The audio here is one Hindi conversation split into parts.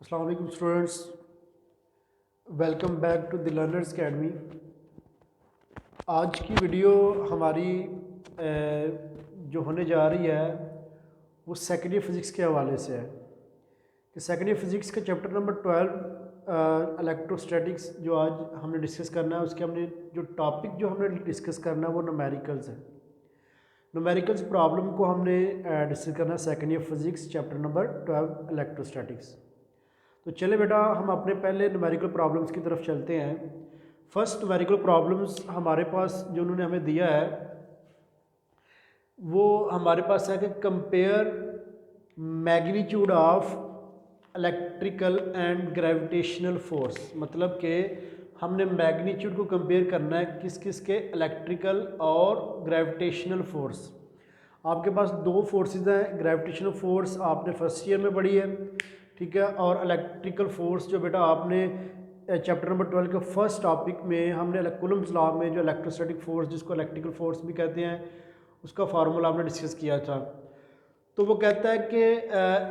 अस्सलाम वालेकुम students, welcome back to the Learners Academy. आज की वीडियो हमारी जो होने जा रही है वो सेकेंड ईयर फिज़िक्स के हवाले से है कि सेकेंड ईयर फिज़िक्स का चैप्टर नंबर 12 इलेक्ट्रोस्टैटिक्स जो आज हमने डिस्कस करना है। उसके हमने जो टॉपिक जो हमने डिस्कस करना है वो न्यूमेरिकल्स है। न्यूमेरिकल्स प्रॉब्लम को हमने डिस्कस करना है second year physics chapter number 12 electrostatics. तो चले बेटा हम अपने पहले न्यूमेरिकल प्रॉब्लम्स की तरफ चलते हैं। फर्स्ट न्यूमेरिकल प्रॉब्लम्स हमारे पास जो उन्होंने हमें दिया है वो हमारे पास है कि compare magnitude of electrical and gravitational force. मतलब कि हमने मैग्नीट्यूड को कंपेयर करना है किस किस के, इलेक्ट्रिकल और ग्रेविटेशनल फोर्स। आपके पास दो फोर्सेस हैं, ग्रेविटेशनल फोर्स आपने फर्स्ट ईयर में पढ़ी है, ठीक है, और इलेक्ट्रिकल फोर्स जो बेटा आपने चैप्टर नंबर 12 के फर्स्ट टॉपिक में हमने कूलम्स लॉ में जो इलेक्ट्रोस्टैटिक फोर्स जिसको इलेक्ट्रिकल फोर्स भी कहते हैं उसका फार्मूला हमने डिस्कस किया था। तो वो कहता है कि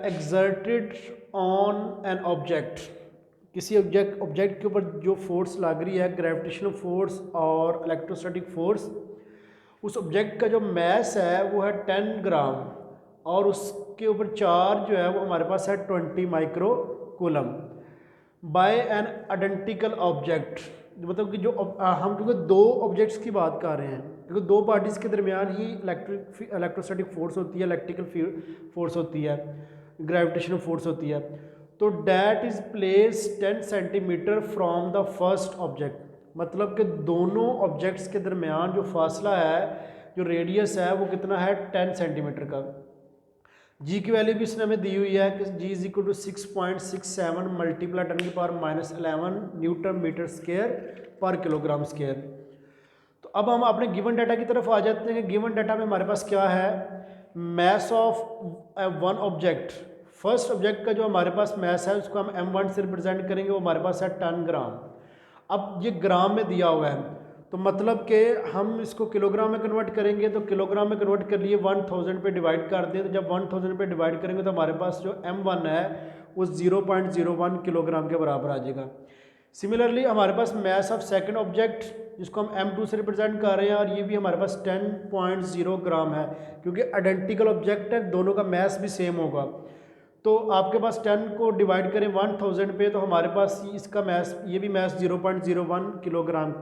एक्सर्टेड ऑन एन ऑब्जेक्ट, किसी ऑब्जेक्ट के ऊपर जो फोर्स लग रही है, ग्रेविटेशनल फोर्स और इलेक्ट्रोस्टैटिक फोर्स, उस ऑब्जेक्ट का जो मैस है वो है 10 ग्राम और उसके ऊपर चार्ज जो है वो हमारे पास है 20 micro coulomb by an identical object. मतलब कि जो हम क्योंकि दो ऑब्जेक्ट्स की बात कर रहे हैं, क्योंकि दो पार्टीज़ के दरमियान ही इलेक्ट्रोस्टैटिक फोर्स होती है, इलेक्ट्रिकल फोर्स होती है, ग्रेविटेशनल फोर्स होती है। तो that is place 10 centimetre from the first object. मतलब कि दोनों ऑब्जेक्ट्स के दरमियान जो फासला है, जो रेडियस है वो कितना है, 10 सेंटीमीटर का। जी की वैल्यू भी इसने हमें दी हुई है कि जी इज इक्वल टू 6.67 मल्टीप्लाई 10 की पावर -11 न्यूटन मीटर स्क्वायर पर किलोग्राम स्क्वायर। तो अब हम अपने गिवन डाटा की तरफ आ जाते हैं कि गिवन डाटा में हमारे पास क्या है, mass of one object. First object का जो हमारे पास मैस है उसको हम m1 से रिप्रेजेंट करेंगे, वो हमारे पास है 10 ग्राम। अब ये ग्राम में दिया हुआ है तो मतलब कि हम इसको किलोग्राम में कन्वर्ट करेंगे, तो किलोग्राम में कन्वर्ट कर लिए 1000 पे डिवाइड कर दें। तो जब 1000 पे डिवाइड करेंगे तो हमारे पास जो m1 है वो 0.01 किलोग्राम के बराबर आ जाएगा। सिमिलरली हमारे पास मैस ऑफ सेकंड ऑब्जेक्ट जिसको हम m2 से रिप्रेजेंट कर रहे हैं और ये भी हमारे पास 10.0 ग्राम है, क्योंकि आइडेंटिकल ऑब्जेक्ट है, दोनों का मैस भी सेम होगा। तो आपके पास 10 को डिवाइड करें 1000 पे तो हमारे पास इसका मैस, ये भी मैस 0.01 किलोग्राम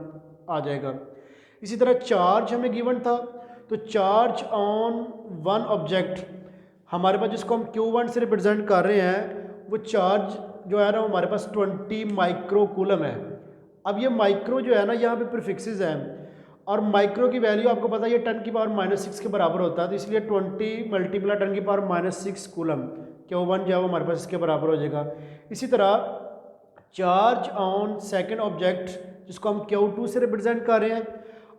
आ जाएगा। इसी तरह चार्ज हमें गिवन था, तो चार्ज ऑन वन ऑब्जेक्ट हमारे पास जिसको हम Q1 से रिप्रेजेंट कर रहे हैं वो चार्ज जो है ना हमारे पास 20 माइक्रो कूलम है। अब ये माइक्रो जो है ना यहाँ पे प्रीफिक्सेस हैं और माइक्रो की वैल्यू आपको पता है ये 10 की पावर -6 के बराबर होता है, तो इसलिए 20 मल्टीप्लाई 10 की पावर -6 कूलम Q1 जो है वो हमारे पास इसके बराबर हो जाएगा। इसी तरह चार्ज ऑन सेकेंड ऑब्जेक्ट जिसको हम Q2 से रिप्रेजेंट कर रहे हैं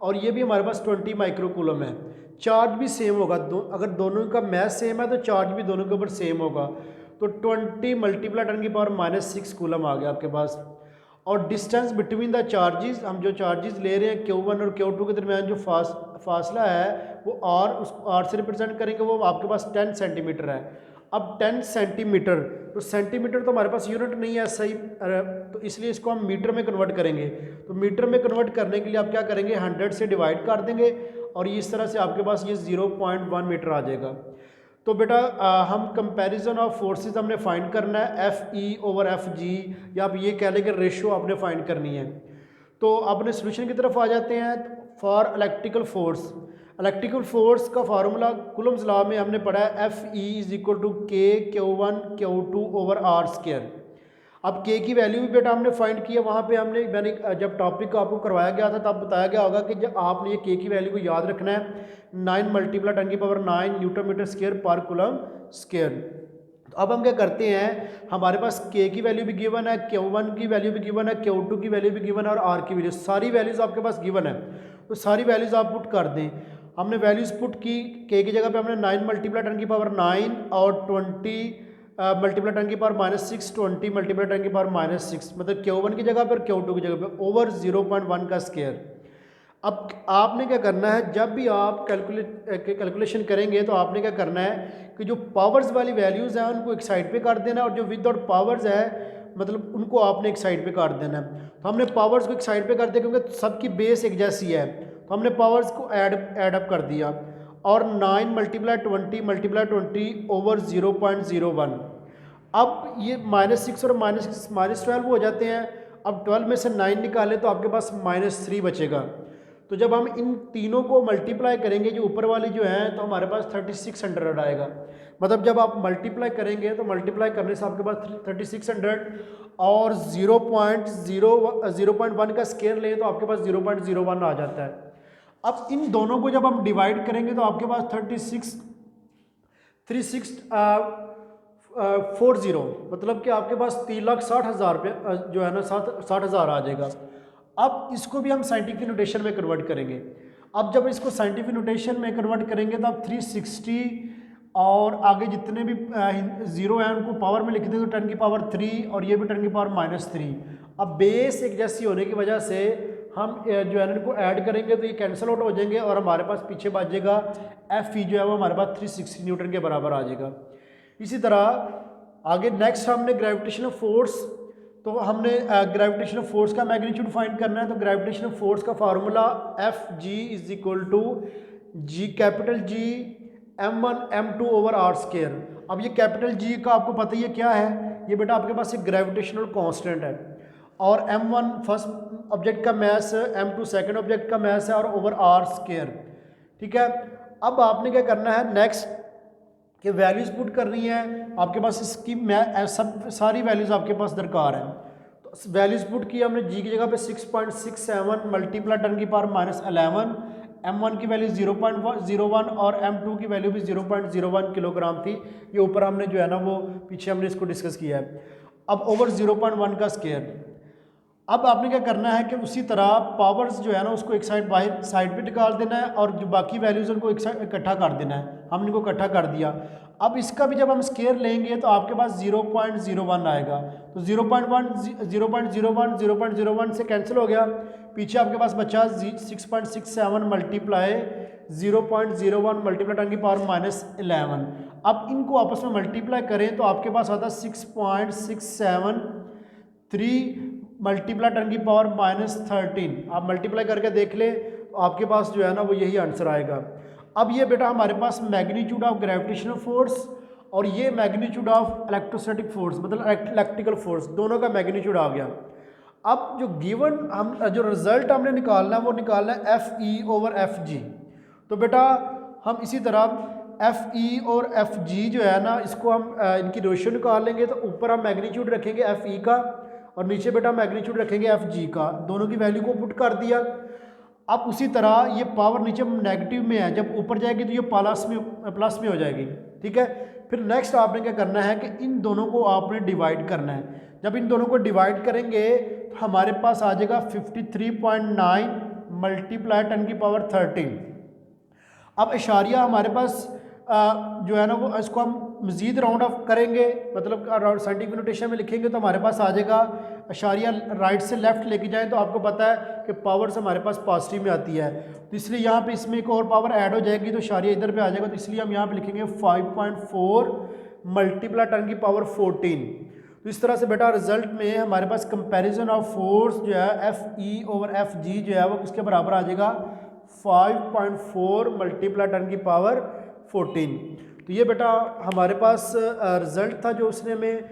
और ये भी हमारे पास 20 माइक्रो कूलम है। चार्ज भी सेम होगा, अगर दोनों का मैस सेम है तो चार्ज भी दोनों के ऊपर सेम होगा। तो 20 मल्टीप्लाई 10 की पावर -6 कूलम आ गया आपके पास। और डिस्टेंस बिटवीन द चार्जेस, हम जो चार्जेस ले रहे हैं Q1 और Q2 के दरमियान जो फासला है वो r, उस r से रिप्रेजेंट करेंगे, वो आपके पास 10 सेंटीमीटर है। अब 10 सेंटीमीटर, तो सेंटीमीटर तो हमारे पास यूनिट नहीं है सही, तो इसलिए इसको हम मीटर में कन्वर्ट करेंगे। तो मीटर में कन्वर्ट करने के लिए आप क्या करेंगे, 100 से डिवाइड कर देंगे और इस तरह से आपके पास ये 0.1 मीटर आ जाएगा। तो बेटा हम कंपैरिजन ऑफ फोर्सेस हमने फाइंड करना है, FE/FG, या आप ये कह लें कि रेशो आपने फाइंड करनी है। तो अपने सोल्यूशन की तरफ आ जाते हैं। For electrical force, electrical force का फार्मूला कूलम्स लॉ में हमने पढ़ा है FE=K/Q1/Q2/R²। अब K की वैल्यू भी बेटा हमने फाइंड की है, वहाँ पे मैंने जब टॉपिक आपको करवाया गया था तब बताया गया होगा कि जब आपने ये K की वैल्यू को याद रखना है, 9 मल्टीप्लाई 10 की पावर 9 न्यूटन मीटर स्क्वायर पर कूलम स्क्वायर। तो अब हम क्या करते हैं, हमारे पास K की वैल्यू भी गिवन है, Q1 की वैल्यू भी गिवन है, Q2 की वैल्यू भी गिवन है और R की वैल्यू, सारी वैल्यूज़ आपके पास गिवन है। तो सारी वैल्यूज़ आप पुट कर दें। हमने वैल्यूज़ पुट की, K की जगह पे हमने 9 मल्टीप्लाई 10 की पावर 9 और 20 मल्टीप्लाई 10 की पावर -6, 20 मल्टीप्लाई 10 की पावर -6, मतलब Q1 की जगह पर Q2 की जगह पर ओवर 0.1 का स्क्वायर। अब आपने क्या करना है, जब भी आप कैलकुलेशन करेंगे तो आपने क्या करना है कि जो पावर्स वाली वैल्यूज़ हैं उनको एक साइड पे कर देना है, और जो विदाउट पावर्स है मतलब उनको आपने एक साइड पे काट देना है। तो हमने पावर्स को एक साइड पे कर दिया क्योंकि सबकी बेस एक जैसी है, तो हमने पावर्स को ऐड अप कर दिया। और 9 मल्टीप्लाई 20 ओवर 0.01। अब ये -6 और -12 हो जाते हैं। अब 12 में से 9 निकाले तो आपके पास -3 बचेगा। तो जब हम इन तीनों को मल्टीप्लाई करेंगे जो ऊपर वाली जो है, तो हमारे पास 3600 आएगा। मतलब जब आप मल्टीप्लाई करेंगे तो मल्टीप्लाई करने से आपके पास 3600 और 0.1 का स्केयर लें तो आपके पास 0.01 आ जाता है। अब इन दोनों को जब हम डिवाइड करेंगे तो आपके पास 3640 मतलब कि आपके पास 3,60,000 रुपये जो है ना 60,000 आ जाएगा। अब इसको भी हम साइंटिफिक नोटेशन में कन्वर्ट करेंगे। अब जब इसको साइंटिफिक नोटेशन में कन्वर्ट करेंगे तो आप 360 और आगे जितने भी ज़ीरो हैं उनको पावर में लिख देंगे तो 10 की पावर 3 और ये भी 10 की पावर -3। अब बेस एक जैसी होने की वजह से हम जो है ना इनको ऐड करेंगे तो ये कैंसिल आउट हो जाएंगे और हमारे पास पीछे बचेगा Fe जो है वो हमारे पास 360 न्यूटन के बराबर आ जाएगा। इसी तरह आगे नेक्स्ट हमने ग्रेविटेशनल फोर्स, तो हमने ग्रेविटेशनल फोर्स का मैग्नीट्यूड फाइंड करना है। तो ग्रेविटेशनल फोर्स का formula Fg is equal to G m1 m2 over R square. अब ये कैपिटल G का आपको पता ही है क्या है, ये बेटा आपके पास एक ग्रेविटेशनल कांस्टेंट है, और m1 फर्स्ट ऑब्जेक्ट का मास, m2 सेकंड ऑब्जेक्ट का मास है, और ओवर आर स्केयर। ठीक है। अब आपने क्या करना है नेक्स्ट कि वैल्यूज़ पुट करनी है आपके पास, इसकी सब सारी वैल्यूज़ आपके पास दरकार है। तो वैल्यूज़ पुट की हमने जी की जगह पे 6.67 मल्टीप्लाई 10 की पावर -11, m1 की वैल्यू 0.01 और m2 की वैल्यू भी 0.01 किलोग्राम थी। ये ऊपर हमने जो है ना वो पीछे हमने इसको डिस्कस किया है। अब ओवर 0.1 का स्केयर। अब आपने क्या करना है कि उसी तरह पावर्स जो है ना उसको एक बाहर साइड पे निकाल देना है, और जो बाकी वैल्यूज़ उनको एक साइड इकट्ठा कर देना है। हमने इनको इकट्ठा कर दिया। अब इसका भी जब हम स्केयर लेंगे तो आपके पास 0.01 आएगा। तो 0.01 से कैंसिल हो गया, पीछे आपके पास बचा 6.67 मल्टीप्लाई 0.01 मल्टीप्लाई 10 की पावर -11। अब इनको आपस में मल्टीप्लाई करें तो आपके पास आता है 6.673 मल्टीप्लाई 10 की पावर -13। आप मल्टीप्लाई करके देख ले तो आपके पास जो है ना वो यही आंसर आएगा। अब ये बेटा हमारे पास मैग्नीट्यूड ऑफ ग्रेविटेशनल फोर्स और ये मैग्नीट्यूड ऑफ इलेक्ट्रोस्टैटिक फोर्स मतलब इलेक्ट्रिकल फोर्स, दोनों का मैग्नीट्यूड आ गया। अब जो गिवन हम जो रिजल्ट हमने निकालना है वो निकालना है Fe ओवर Fg। तो बेटा हम इसी तरह Fe और Fg जो है ना इसको हम इनकी रेशियो निकाल लेंगे। तो ऊपर हम मैग्नीट्यूड रखेंगे Fe का और नीचे बेटा मैग्नीट्यूड रखेंगे Fg का, दोनों की वैल्यू को पुट कर दिया। अब उसी तरह ये पावर नीचे नेगेटिव में है, जब ऊपर जाएगी तो ये प्लस में हो जाएगी। ठीक है। फिर नेक्स्ट आपने क्या करना है कि इन दोनों को आपने डिवाइड करना है। जब इन दोनों को डिवाइड करेंगे तो हमारे पास आ जाएगा 53.9 मल्टीप्लाई 10 की पावर 13। अब इशारिया हमारे पास जो है ना वो इसको हम मज़ीद राउंड ऑफ करेंगे, मतलब साइंटिफिक नोटेशन में लिखेंगे तो हमारे पास आ जाएगा इशारिया राइट से लेफ्ट लेके जाएं तो आपको पता है कि पावर्स हमारे पास पॉजिटिव में आती है, तो इसलिए यहाँ पे इसमें एक और पावर ऐड हो जाएगी तो इशारिया इधर पे आ जाएगा। तो इसलिए हम यहाँ पे लिखेंगे 5.4 मल्टीप्लाई 10 की पावर 14। तो इस तरह से बेटा रिजल्ट में हमारे पास कंपैरिजन ऑफ फोर्स जो है Fe ओवर Fg जो है वो किसके बराबर आ जाएगा 5.4 मल्टीप्लाई 10 की पावर 14। तो ये बेटा हमारे पास रिज़ल्ट था जो उसने हमें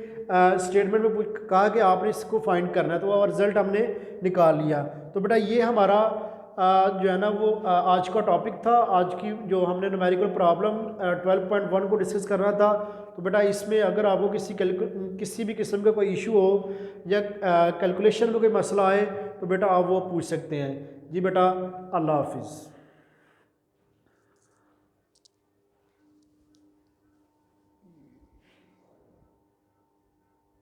स्टेटमेंट में कहा कि आपने इसको फाइंड करना है, तो वो रिज़ल्ट हमने निकाल लिया। तो बेटा ये हमारा जो है ना वो आज का टॉपिक था। आज की जो हमने न्यूमेरिकल प्रॉब्लम 12.1 को डिस्कस करना था। तो बेटा इसमें अगर आपको किसी भी किस्म का कोई इशू हो या कैलकुलेशन में कोई मसला आए तो बेटा आप वो पूछ सकते हैं। जी बेटा, अल्लाह हाफिज़।